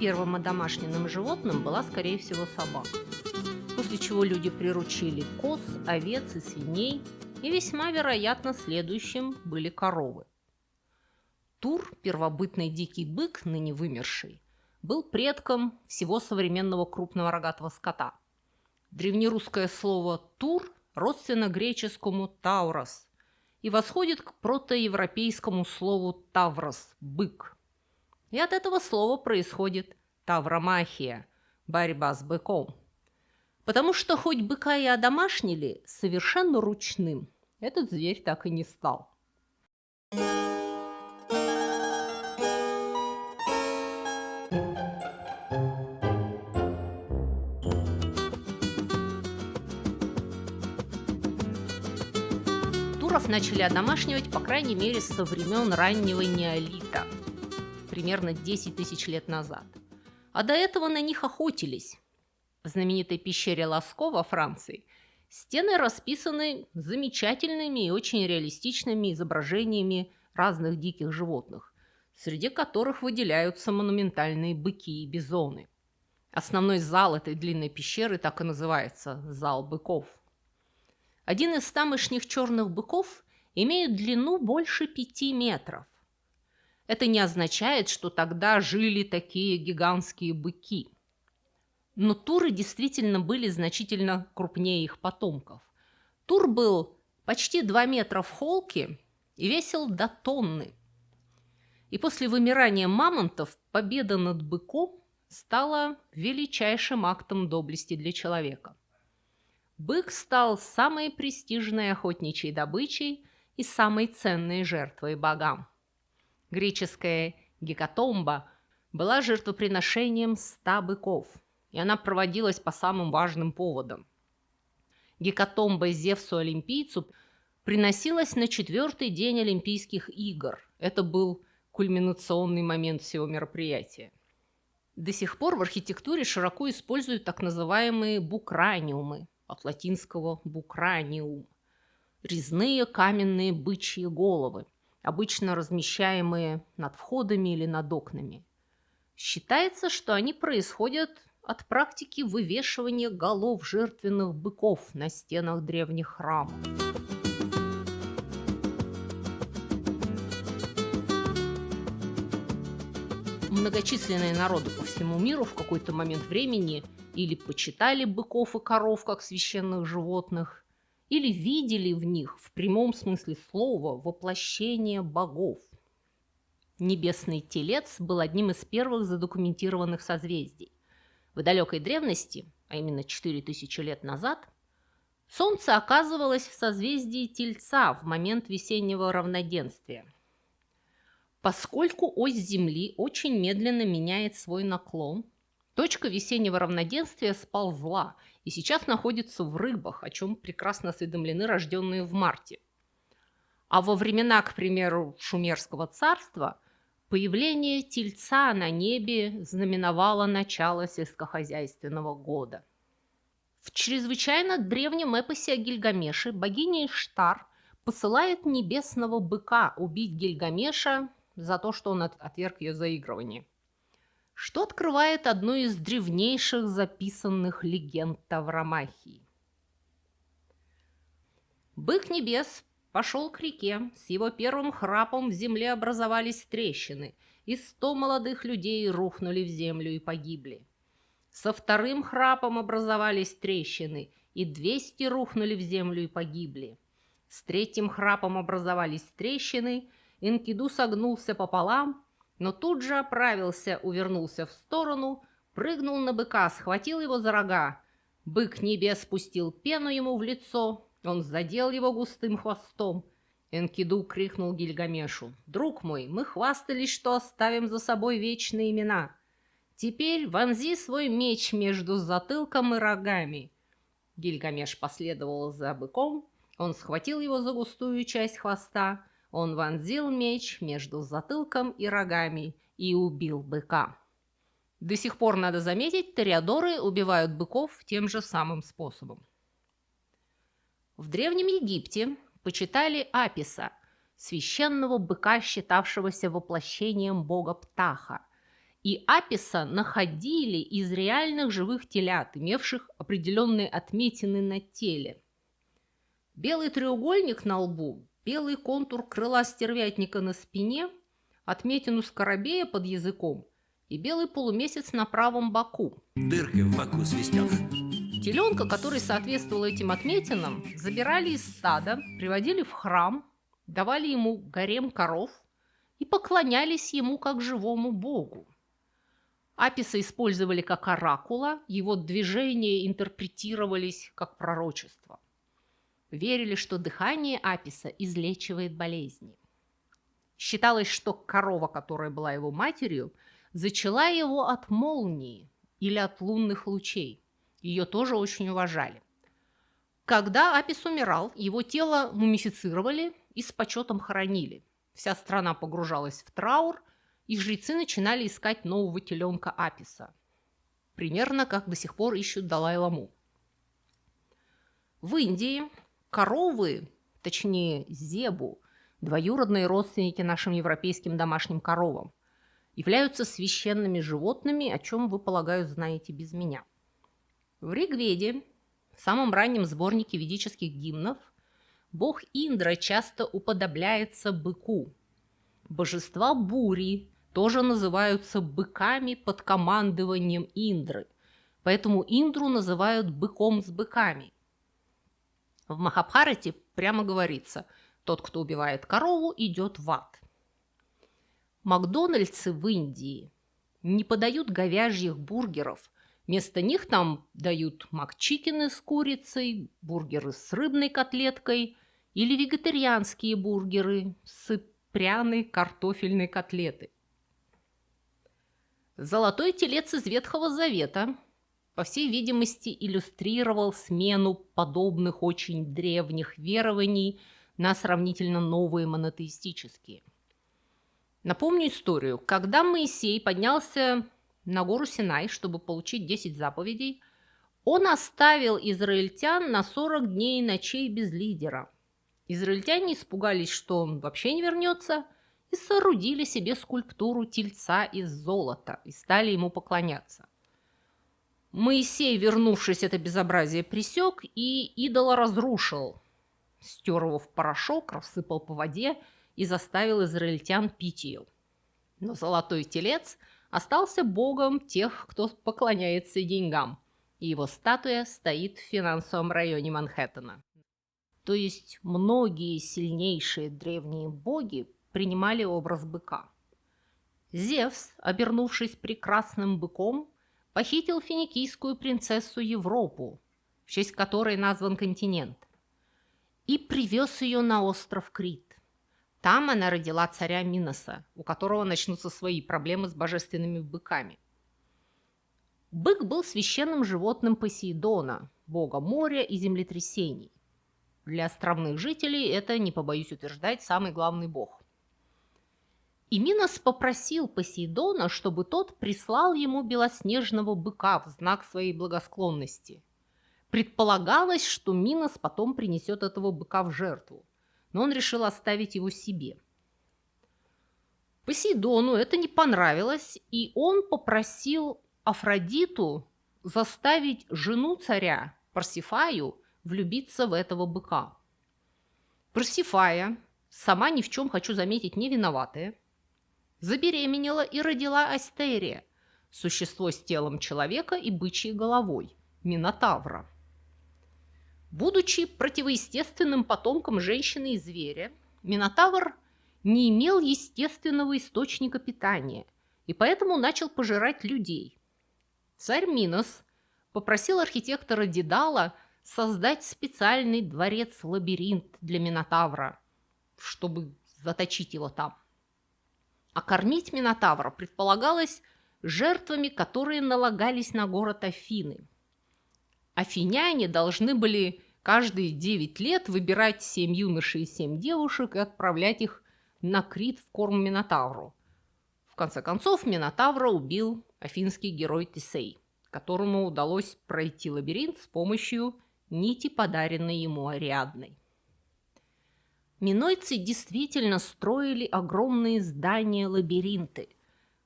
первым одомашненным животным была, скорее всего, собака. После чего люди приручили коз, овец и свиней, и весьма вероятно следующим были коровы. Тур, первобытный дикий бык, ныне вымерший, был предком всего современного крупного рогатого скота. Древнерусское слово «тур» родственно греческому «таурос» и восходит к протоевропейскому слову «таврос» – «бык». И от этого слова происходит тавромахия – борьба с быком. Потому что хоть быка и одомашнили, совершенно ручным этот зверь так и не стал. Туров начали одомашнивать, по крайней мере, со времен раннего неолита, примерно 10 тысяч лет назад. А до этого на них охотились. В знаменитой пещере Ласко во Франции стены расписаны замечательными и очень реалистичными изображениями разных диких животных, среди которых выделяются монументальные быки и бизоны. Основной зал этой длинной пещеры так и называется – зал быков. Один из тамошних черных быков имеет длину больше 5 метров. Это не означает, что тогда жили такие гигантские быки. Но туры действительно были значительно крупнее их потомков. Тур был почти 2 метра в холке и весил до тонны. И после вымирания мамонтов победа над быком стала величайшим актом доблести для человека. Бык стал самой престижной охотничьей добычей и самой ценной жертвой богам. Греческая гекатомба была жертвоприношением 100 быков, и она проводилась по самым важным поводам. Гекатомба Зевсу-олимпийцу приносилась на 4-й день Олимпийских игр. Это был кульминационный момент всего мероприятия. До сих пор в архитектуре широко используют так называемые букраниумы, от латинского букраниум, резные каменные бычьи головы, обычно размещаемые над входами или над окнами. Считается, что они происходят от практики вывешивания голов жертвенных быков на стенах древних храмов. Многочисленные народы по всему миру в какой-то момент времени или почитали быков и коров как священных животных, или видели в них в прямом смысле слова воплощение богов. Небесный телец был одним из первых задокументированных созвездий. В далекой древности, а именно 4000 лет назад, Солнце оказывалось в созвездии Тельца в момент весеннего равноденствия. Поскольку ось Земли очень медленно меняет свой наклон, точка весеннего равноденствия сползла и сейчас находится в Рыбах, о чем прекрасно осведомлены рожденные в марте. А во времена, к примеру, Шумерского царства появление Тельца на небе знаменовало начало сельскохозяйственного года. В чрезвычайно древнем эпосе о Гильгамеше богиня Иштар посылает небесного быка убить Гильгамеша за то, что он отверг ее заигрывание, что открывает одну из древнейших записанных легенд Тавромахии. Бык небес пошел к реке, с его первым храпом в земле образовались трещины, и 100 молодых людей рухнули в землю и погибли. Со вторым храпом образовались трещины, и 200 рухнули в землю и погибли. С третьим храпом образовались трещины, Энкиду согнулся пополам, но тут же оправился, увернулся в сторону, прыгнул на быка, схватил его за рога. Бык небес спустил пену ему в лицо, он задел его густым хвостом. Энкиду крикнул Гильгамешу: «Друг мой, мы хвастались, что оставим за собой вечные имена. Теперь вонзи свой меч между затылком и рогами». Гильгамеш последовал за быком, он схватил его за густую часть хвоста, он вонзил меч между затылком и рогами и убил быка. До сих пор, надо заметить, тореадоры убивают быков тем же самым способом. В Древнем Египте почитали Аписа, священного быка, считавшегося воплощением бога Птаха, и Аписа находили из реальных живых телят, имевших определенные отметины на теле. Белый треугольник на лбу, белый контур крыла стервятника на спине, отметину скоробея под языком и белый полумесяц на правом боку. Дыркой в боку свистел. Теленка, который соответствовал этим отметинам, забирали из стада, приводили в храм, давали ему гарем коров и поклонялись ему как живому богу. Аписа использовали как оракула, его движения интерпретировались как пророчество. Верили, что дыхание Аписа излечивает болезни. Считалось, что корова, которая была его матерью, зачала его от молнии или от лунных лучей. Ее тоже очень уважали. Когда Апис умирал, его тело мумифицировали и с почетом хоронили. Вся страна погружалась в траур, и жрецы начинали искать нового теленка Аписа. Примерно как до сих пор ищут Далай-ламу. В Индии коровы, точнее зебу, двоюродные родственники нашим европейским домашним коровам, являются священными животными, о чем вы, полагаю, знаете без меня. В Ригведе, в самом раннем сборнике ведических гимнов, бог Индра часто уподобляется быку. Божества бури тоже называются быками под командованием Индры, поэтому Индру называют быком с быками. В Махабхарате прямо говорится: тот, кто убивает корову, идет в ад. Макдональдсы в Индии не подают говяжьих бургеров. Вместо них там дают макчикены с курицей, бургеры с рыбной котлеткой или вегетарианские бургеры с пряной картофельной котлетой. Золотой телец из Ветхого Завета, по всей видимости, иллюстрировал смену подобных очень древних верований на сравнительно новые монотеистические. Напомню историю. Когда Моисей поднялся на гору Синай, чтобы получить 10 заповедей, он оставил израильтян на 40 дней и ночей без лидера. Израильтяне испугались, что он вообще не вернется, и соорудили себе скульптуру тельца из золота и стали ему поклоняться. Моисей, вернувшись, это безобразие пресек и идола разрушил, стер его в порошок, рассыпал по воде и заставил израильтян пить ее. Но золотой телец остался богом тех, кто поклоняется деньгам, и его статуя стоит в финансовом районе Манхэттена. То есть многие сильнейшие древние боги принимали образ быка. Зевс, обернувшись прекрасным быком, похитил финикийскую принцессу Европу, в честь которой назван континент, и привез ее на остров Крит. Там она родила царя Миноса, у которого начнутся свои проблемы с божественными быками. Бык был священным животным Посейдона, бога моря и землетрясений. Для островных жителей это, не побоюсь утверждать, самый главный бог. И Минос попросил Посейдона, чтобы тот прислал ему белоснежного быка в знак своей благосклонности. Предполагалось, что Минос потом принесет этого быка в жертву, но он решил оставить его себе. Посейдону это не понравилось, и он попросил Афродиту заставить жену царя, Парсифаю, влюбиться в этого быка. Парсифая, сама ни в чем, хочу заметить, не виноватая, забеременела и родила Астерия, существо с телом человека и бычьей головой, Минотавра. Будучи противоестественным потомком женщины и зверя, Минотавр не имел естественного источника питания и поэтому начал пожирать людей. Царь Минос попросил архитектора Дедала создать специальный дворец-лабиринт для Минотавра, чтобы заточить его там. А кормить Минотавра предполагалось жертвами, которые налагались на город Афины. Афиняне должны были каждые 9 лет выбирать 7 юношей и 7 девушек и отправлять их на Крит в корм Минотавру. В конце концов, Минотавра убил афинский герой Тесей, которому удалось пройти лабиринт с помощью нити, подаренной ему Ариадной. Минойцы действительно строили огромные здания-лабиринты,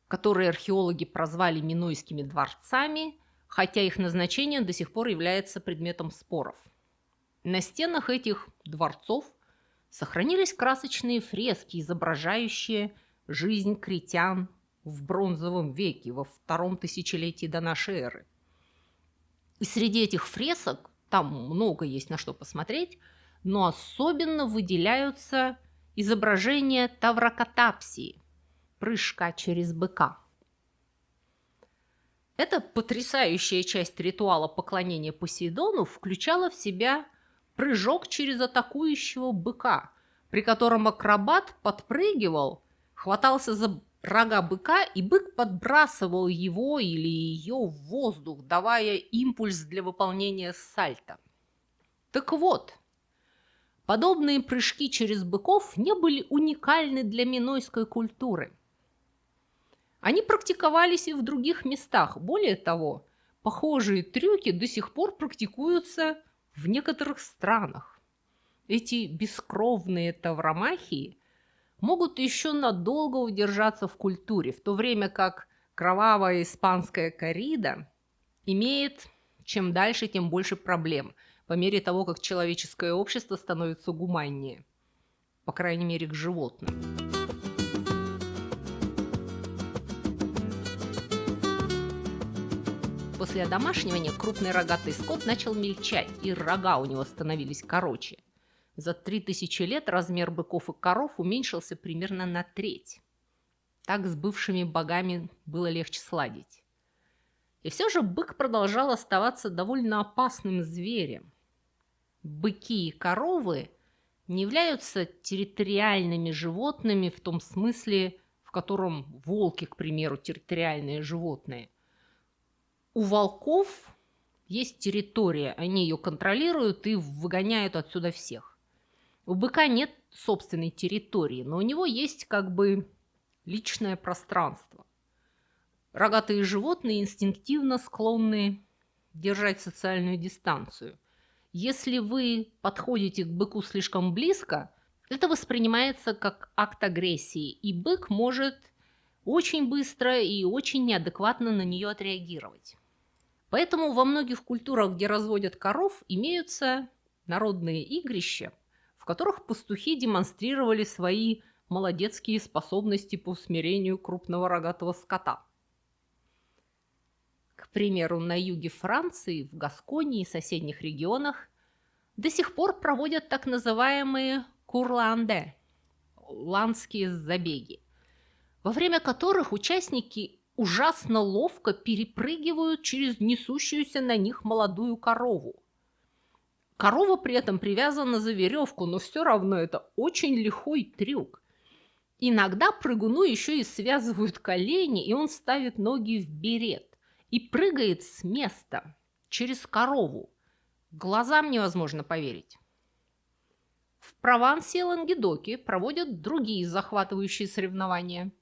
которые археологи прозвали Минойскими дворцами, хотя их назначение до сих пор является предметом споров. На стенах этих дворцов сохранились красочные фрески, изображающие жизнь критян в бронзовом веке, во втором тысячелетии до нашей эры. И среди этих фресок, там много есть на что посмотреть, но особенно выделяются изображения таврокатапсии, прыжка через быка. Эта потрясающая часть ритуала поклонения Посейдону включала в себя прыжок через атакующего быка, при котором акробат подпрыгивал, хватался за рога быка, и бык подбрасывал его или ее в воздух, давая импульс для выполнения сальто. Так вот, подобные прыжки через быков не были уникальны для минойской культуры. Они практиковались и в других местах. Более того, похожие трюки до сих пор практикуются в некоторых странах. Эти бескровные тавромахии могут еще надолго удержаться в культуре, в то время как кровавая испанская коррида имеет чем дальше, тем больше проблем, по мере того, как человеческое общество становится гуманнее, по крайней мере, к животным. После одомашнивания крупный рогатый скот начал мельчать, и рога у него становились короче. За 3000 лет размер быков и коров уменьшился примерно на треть. Так с бывшими богами было легче сладить. И все же бык продолжал оставаться довольно опасным зверем. Быки и коровы не являются территориальными животными в том смысле, в котором волки, к примеру, территориальные животные. У волков есть территория, они ее контролируют и выгоняют отсюда всех. У быка нет собственной территории, но у него есть как бы личное пространство. Рогатые животные инстинктивно склонны держать социальную дистанцию. Если вы подходите к быку слишком близко, это воспринимается как акт агрессии, и бык может очень быстро и очень неадекватно на нее отреагировать. Поэтому во многих культурах, где разводят коров, имеются народные игрища, в которых пастухи демонстрировали свои молодецкие способности по усмирению крупного рогатого скота. К примеру, на юге Франции, в Гасконии и соседних регионах до сих пор проводят так называемые курланде – ландские забеги, во время которых участники ужасно ловко перепрыгивают через несущуюся на них молодую корову. Корова при этом привязана за веревку, но все равно это очень лихой трюк. Иногда прыгуну еще и связывают колени, и он ставит ноги в берет и прыгает с места через корову. Глазам невозможно поверить. В Провансе и Лангедоке проводят другие захватывающие соревнования,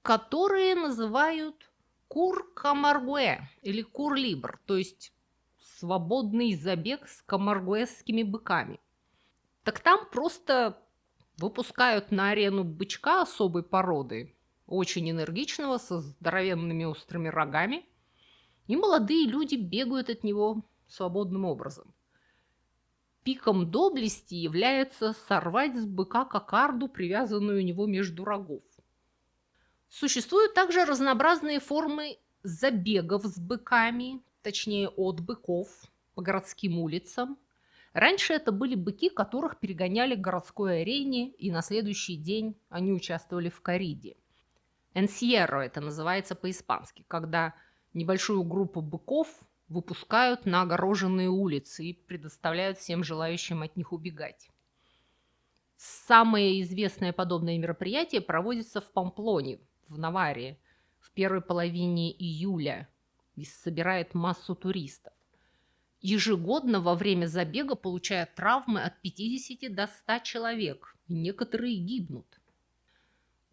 которые называют кур-камаргуэ или кур-либр, то есть свободный забег с камаргуэсскими быками. Так там просто выпускают на арену бычка особой породы, очень энергичного, со здоровенными острыми рогами, и молодые люди бегают от него свободным образом. Пиком доблести является сорвать с быка кокарду, привязанную у него между рогов. Существуют также разнообразные формы забегов с быками, точнее от быков, по городским улицам. Раньше это были быки, которых перегоняли к городской арене, и на следующий день они участвовали в корриде. Энсьерро это называется по-испански, когда небольшую группу быков выпускают на огороженные улицы и предоставляют всем желающим от них убегать. Самое известное подобное мероприятие проводится в Памплоне, в Наварии, в первой половине июля и собирает массу туристов. Ежегодно во время забега получают травмы от 50 до 100 человек, и некоторые гибнут.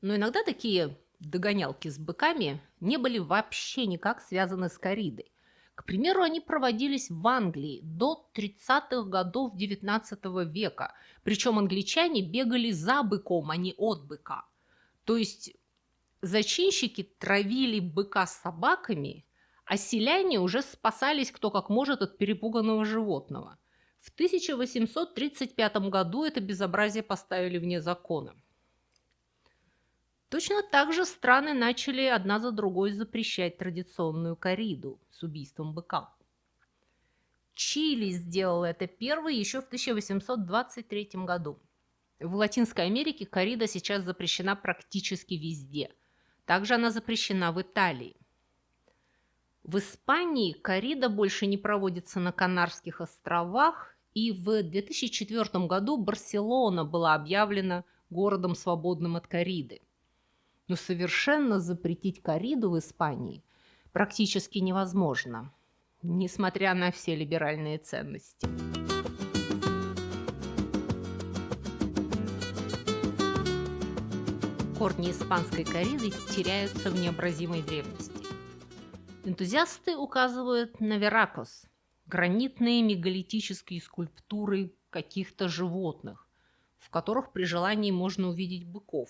Но иногда такие догонялки с быками не были вообще никак связаны с корридой. К примеру, они проводились в Англии до 30-х годов XIX века, причем англичане бегали за быком, а не от быка. То есть Зачинщики травили быка с собаками, а селяне уже спасались кто как может от перепуганного животного. В 1835 году это безобразие поставили вне закона. Точно так же страны начали одна за другой запрещать традиционную корриду с убийством быка. Чили сделал это первый еще в 1823 году. В Латинской Америке коррида сейчас запрещена практически везде. Также она запрещена в Италии. В Испании коррида больше не проводится на Канарских островах, и в 2004 году Барселона была объявлена городом, свободным от корриды. Но совершенно запретить корриду в Испании практически невозможно, несмотря на все либеральные ценности. Корни испанской корриды теряются в необразимой древности. Энтузиасты указывают на Веракос – гранитные мегалитические скульптуры каких-то животных, в которых при желании можно увидеть быков,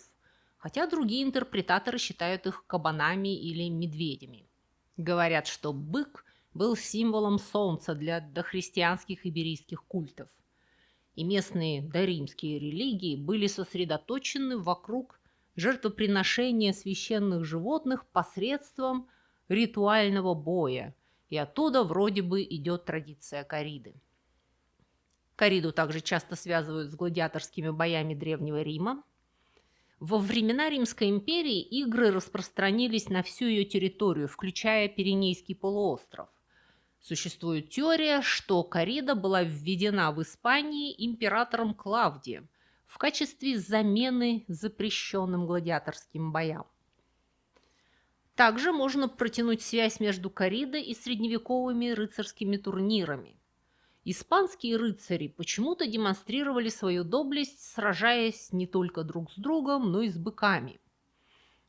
хотя другие интерпретаторы считают их кабанами или медведями. Говорят, что бык был символом солнца для дохристианских иберийских культов, и местные доримские религии были сосредоточены вокруг жертвоприношения священных животных посредством ритуального боя, и оттуда вроде бы идет традиция корриды. Корриду также часто связывают с гладиаторскими боями Древнего Рима. Во времена Римской империи игры распространились на всю ее территорию, включая Пиренейский полуостров. Существует теория, что коррида была введена в Испании императором Клавдием в качестве замены запрещенным гладиаторским боям. Также можно протянуть связь между корридой и средневековыми рыцарскими турнирами. Испанские рыцари почему-то демонстрировали свою доблесть, сражаясь не только друг с другом, но и с быками.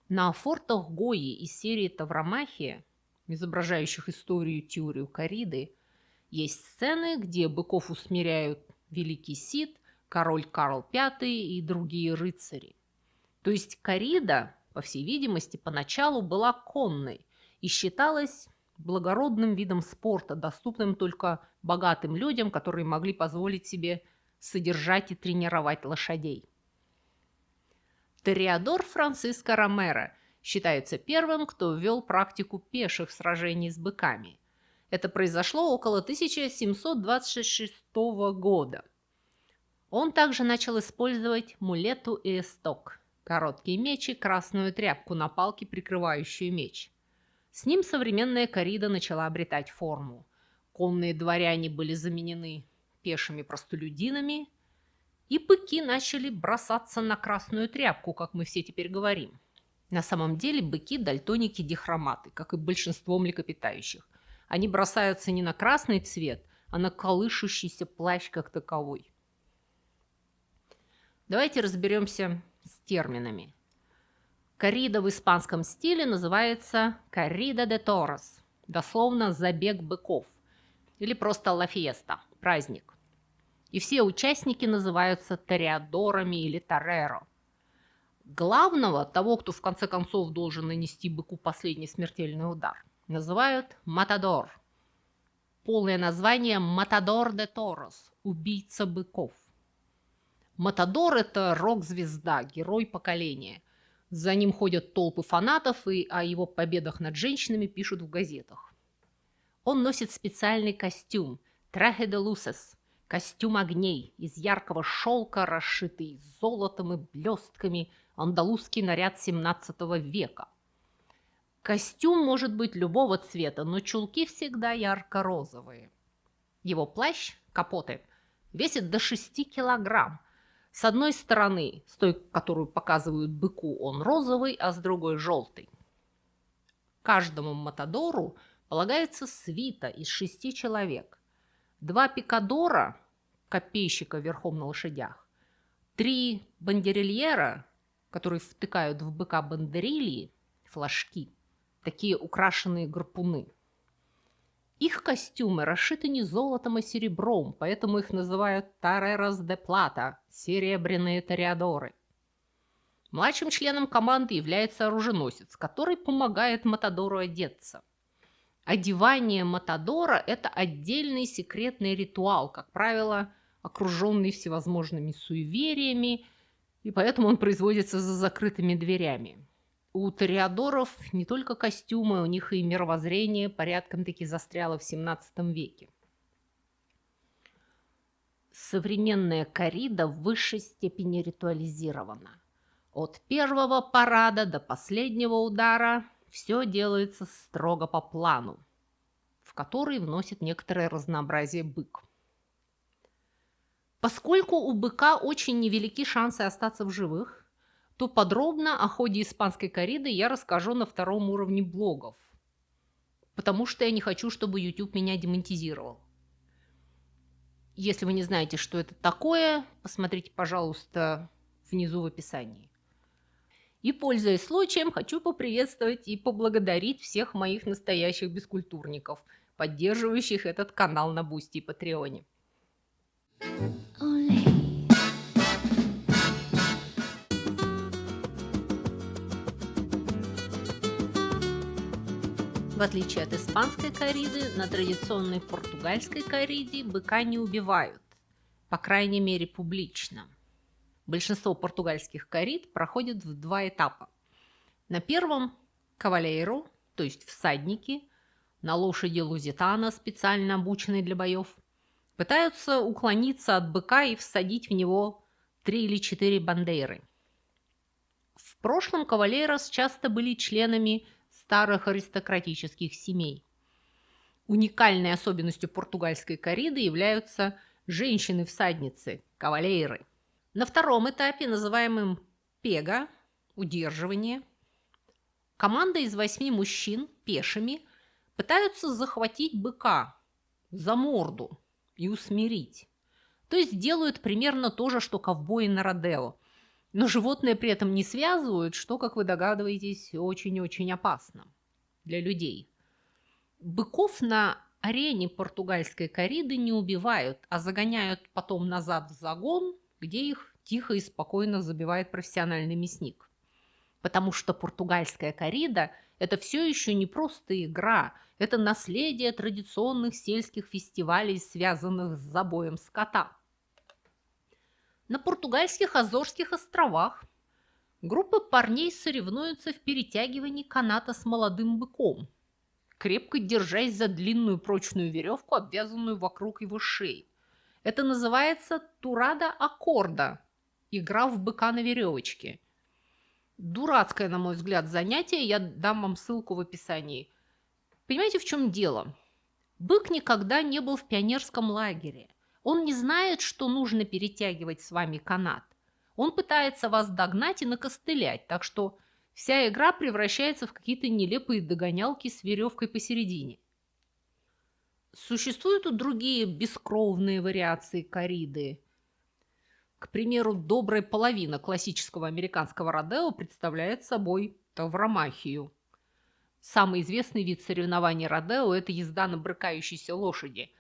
На фортах Гои из серии «Тавромахия», изображающих историю и теорию корриды, есть сцены, где быков усмиряют Великий Сид, король Карл V и другие рыцари. То есть коррида, по всей видимости, поначалу была конной и считалась благородным видом спорта, доступным только богатым людям, которые могли позволить себе содержать и тренировать лошадей. Тореадор Франциско Ромеро считается первым, кто ввел практику пеших сражений с быками. Это произошло около 1726 года. Он также начал использовать мулету и эсток – короткий меч и красную тряпку на палке, прикрывающую меч. С ним современная коррида начала обретать форму. Конные дворяне были заменены пешими простолюдинами, и быки начали бросаться на красную тряпку, как мы все теперь говорим. На самом деле быки – дальтоники-дихроматы, как и большинство млекопитающих. Они бросаются не на красный цвет, а на колышущийся плащ как таковой. Давайте разберемся с терминами. Коррида в испанском стиле называется «corrida de toros», дословно «забег быков», или просто «la fiesta» – праздник. И все участники называются тореадорами или тореро. Главного, того, кто в конце концов должен нанести быку последний смертельный удар, называют матадор. Полное название «Матадор де торос» – убийца быков. Матадор – это рок-звезда, герой поколения. За ним ходят толпы фанатов, и о его победах над женщинами пишут в газетах. Он носит специальный костюм – traje de luces, костюм огней, из яркого шелка, расшитый золотом и блестками, андалузский наряд 17 века. Костюм может быть любого цвета, но чулки всегда ярко-розовые. Его плащ – капоте – весит до 6 килограмм. С одной стороны, с той, которую показывают быку, он розовый, а с другой – желтый. Каждому матадору полагается свита из 6 человек. 2 пикадора, копейщика верхом на лошадях, 3 бандерильера, которые втыкают в быка бандерильи, флажки, такие украшенные гарпуны. Их костюмы расшиты не золотом, а серебром, поэтому их называют «Тореros де плата» – серебряные тореадоры. Младшим членом команды является оруженосец, который помогает Матадору одеться. Одевание Матадора – это отдельный секретный ритуал, как правило, окруженный всевозможными суевериями, и поэтому он производится за закрытыми дверями. У тореадоров не только костюмы, у них и мировоззрение порядком-таки застряло в 17 веке. Современная коррида в высшей степени ритуализирована. От первого парада до последнего удара все делается строго по плану, в который вносит некоторое разнообразие бык. Поскольку у быка очень невелики шансы остаться в живых, то подробно о ходе испанской корриды я расскажу на 2-м уровне блогов, потому что я не хочу, чтобы YouTube меня демонетизировал. Если вы не знаете, что это такое, посмотрите, пожалуйста, внизу в описании. И, пользуясь случаем, хочу поприветствовать и поблагодарить всех моих настоящих бескультурников, поддерживающих этот канал на Бусти и Патреоне. В отличие от испанской корриды, на традиционной португальской корриде быка не убивают, по крайней мере публично. Большинство португальских коррид проходят в 2 этапа. На первом кавалейру, то есть всадники, на лошади лузитана, специально обученной для боев, пытаются уклониться от быка и всадить в него 3 или 4 бандейры. В прошлом кавалейрос часто были членами старых аристократических семей. Уникальной особенностью португальской корриды являются женщины-всадницы, кавалейры. На 2-м этапе, называемом пега, удерживание, команда из 8 мужчин пешими пытаются захватить быка за морду и усмирить. То есть делают примерно то же, что ковбои на родео. Но животное при этом не связывают, что, как вы догадываетесь, очень-очень опасно для людей. Быков на арене португальской корриды не убивают, а загоняют потом назад в загон, где их тихо и спокойно забивает профессиональный мясник. Потому что португальская коррида – это все еще не просто игра, это наследие традиционных сельских фестивалей, связанных с забоем скота. На португальских Азорских островах группы парней соревнуются в перетягивании каната с молодым быком, крепко держась за длинную прочную веревку, обвязанную вокруг его шеи. Это называется турада-аккорда – игра в быка на веревочке. Дурацкое, на мой взгляд, занятие, я дам вам ссылку в описании. Понимаете, в чем дело? Бык никогда не был в пионерском лагере. Он не знает, что нужно перетягивать с вами канат. Он пытается вас догнать и накостылять, так что вся игра превращается в какие-то нелепые догонялки с веревкой посередине. Существуют и другие бескровные вариации корриды. К примеру, добрая половина классического американского родео представляет собой тавромахию. Самый известный вид соревнований родео – это езда на брыкающейся лошади.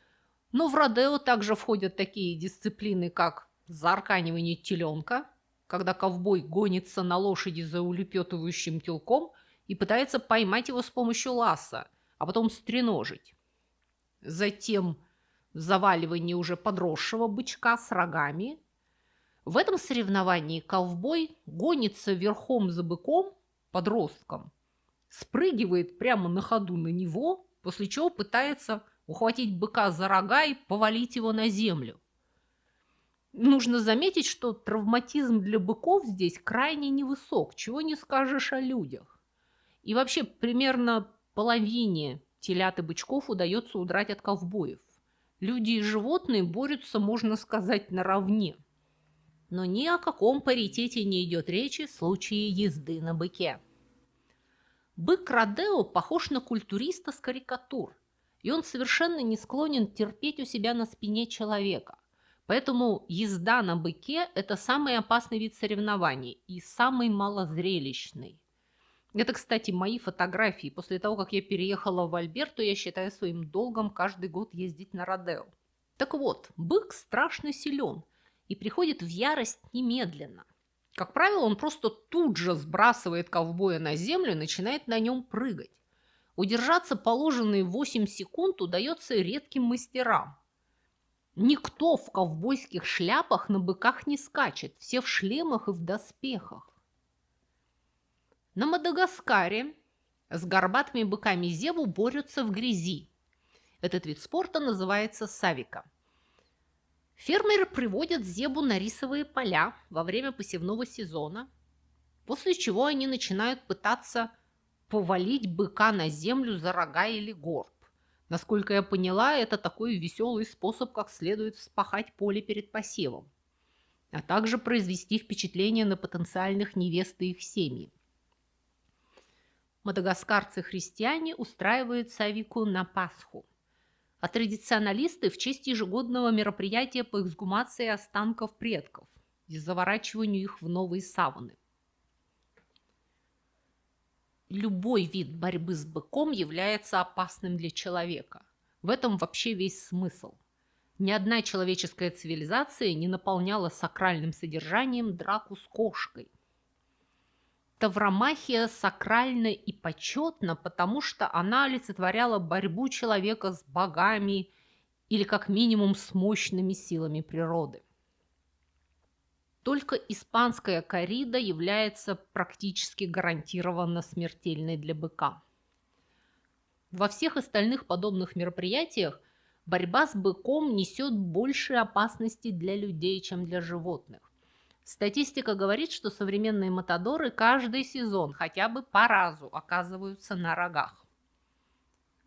Но в родео также входят такие дисциплины, как заарканивание теленка, когда ковбой гонится на лошади за улепетывающим телком и пытается поймать его с помощью ласса, а потом стреножить. Затем заваливание уже подросшего бычка с рогами. В этом соревновании ковбой гонится верхом за быком, подростком, спрыгивает прямо на ходу на него, после чего пытается ухватить быка за рога и повалить его на землю. Нужно заметить, что травматизм для быков здесь крайне невысок, чего не скажешь о людях. И вообще примерно половине телят и бычков удается удрать от ковбоев. Люди и животные борются, можно сказать, наравне. Но ни о каком паритете не идет речи в случае езды на быке. Бык Родео похож на культуриста с карикатур, и он совершенно не склонен терпеть у себя на спине человека. Поэтому езда на быке – это самый опасный вид соревнований и самый малозрелищный. Это, кстати, мои фотографии. После того, как я переехала в Альберту, я считаю своим долгом каждый год ездить на Родео. Так вот, бык страшно силен и приходит в ярость немедленно. Как правило, он просто тут же сбрасывает ковбоя на землю и начинает на нем прыгать. Удержаться положенные 8 секунд удается редким мастерам. Никто в ковбойских шляпах на быках не скачет, все в шлемах и в доспехах. На Мадагаскаре с горбатыми быками зебу борются в грязи. Этот вид спорта называется савика. Фермеры приводят зебу на рисовые поля во время посевного сезона, после чего они начинают пытаться повалить быка на землю за рога или горб. Насколько я поняла, это такой веселый способ, как следует вспахать поле перед посевом, а также произвести впечатление на потенциальных невест и их семьи. Мадагаскарцы-христиане устраивают савику на Пасху, а традиционалисты в честь ежегодного мероприятия по эксгумации останков предков и заворачиванию их в новые саваны. Любой вид борьбы с быком является опасным для человека. В этом вообще весь смысл. Ни одна человеческая цивилизация не наполняла сакральным содержанием драку с кошкой. Тавромахия сакральна и почетна, потому что она олицетворяла борьбу человека с богами или как минимум с мощными силами природы. Только испанская коррида является практически гарантированно смертельной для быка. Во всех остальных подобных мероприятиях борьба с быком несет больше опасности для людей, чем для животных. Статистика говорит, что современные матадоры каждый сезон хотя бы по разу оказываются на рогах.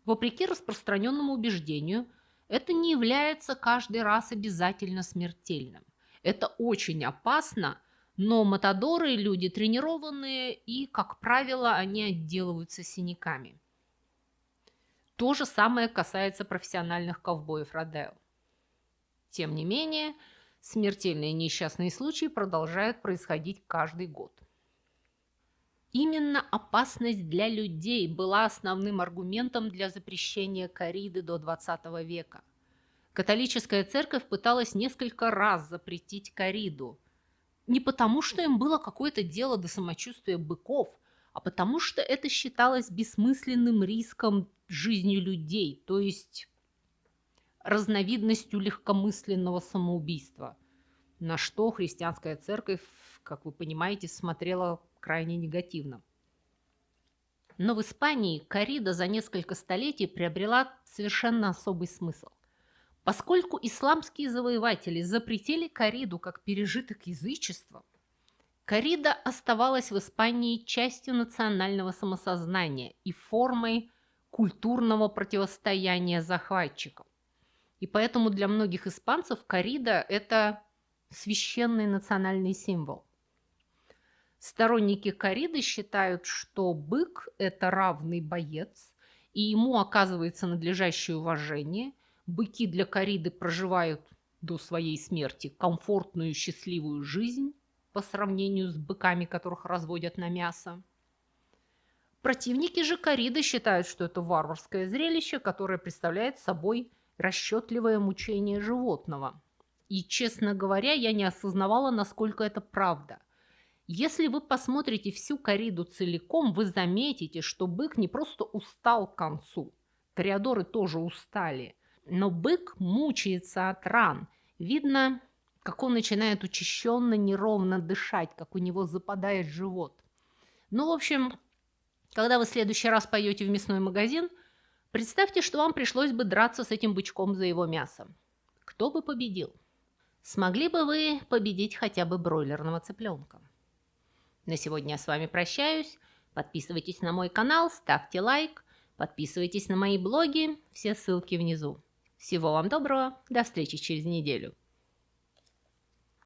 Вопреки распространенному убеждению, это не является каждый раз обязательно смертельным. Это очень опасно, но матадоры – люди тренированные, и, как правило, они отделываются синяками. То же самое касается профессиональных ковбоев родео. Тем не менее, смертельные несчастные случаи продолжают происходить каждый год. Именно опасность для людей была основным аргументом для запрещения корриды до XX века. Католическая церковь пыталась несколько раз запретить корриду. Не потому, что им было какое-то дело до самочувствия быков, а потому что это считалось бессмысленным риском жизни людей, то есть разновидностью легкомысленного самоубийства, на что христианская церковь, как вы понимаете, смотрела крайне негативно. Но в Испании коррида за несколько столетий приобрела совершенно особый смысл. Поскольку исламские завоеватели запретили корриду как пережиток язычества, коррида оставалась в Испании частью национального самосознания и формой культурного противостояния захватчикам. И поэтому для многих испанцев коррида – это священный национальный символ. Сторонники корриды считают, что бык – это равный боец, и ему оказывается надлежащее уважение. Быки для корриды проживают до своей смерти комфортную счастливую жизнь по сравнению с быками, которых разводят на мясо. Противники же корриды считают, что это варварское зрелище, которое представляет собой расчетливое мучение животного. И, честно говоря, я не осознавала, насколько это правда. Если вы посмотрите всю корриду целиком, вы заметите, что бык не просто устал к концу. Тореадоры тоже устали. Но бык мучается от ран. Видно, как он начинает учащенно, неровно дышать, как у него западает живот. Ну, в общем, когда вы в следующий раз пойдете в мясной магазин, представьте, что вам пришлось бы драться с этим бычком за его мясо. Кто бы победил? Смогли бы вы победить хотя бы бройлерного цыпленка? На сегодня я с вами прощаюсь. Подписывайтесь на мой канал, ставьте лайк, подписывайтесь на мои блоги, все ссылки внизу. Всего вам доброго, до встречи через неделю.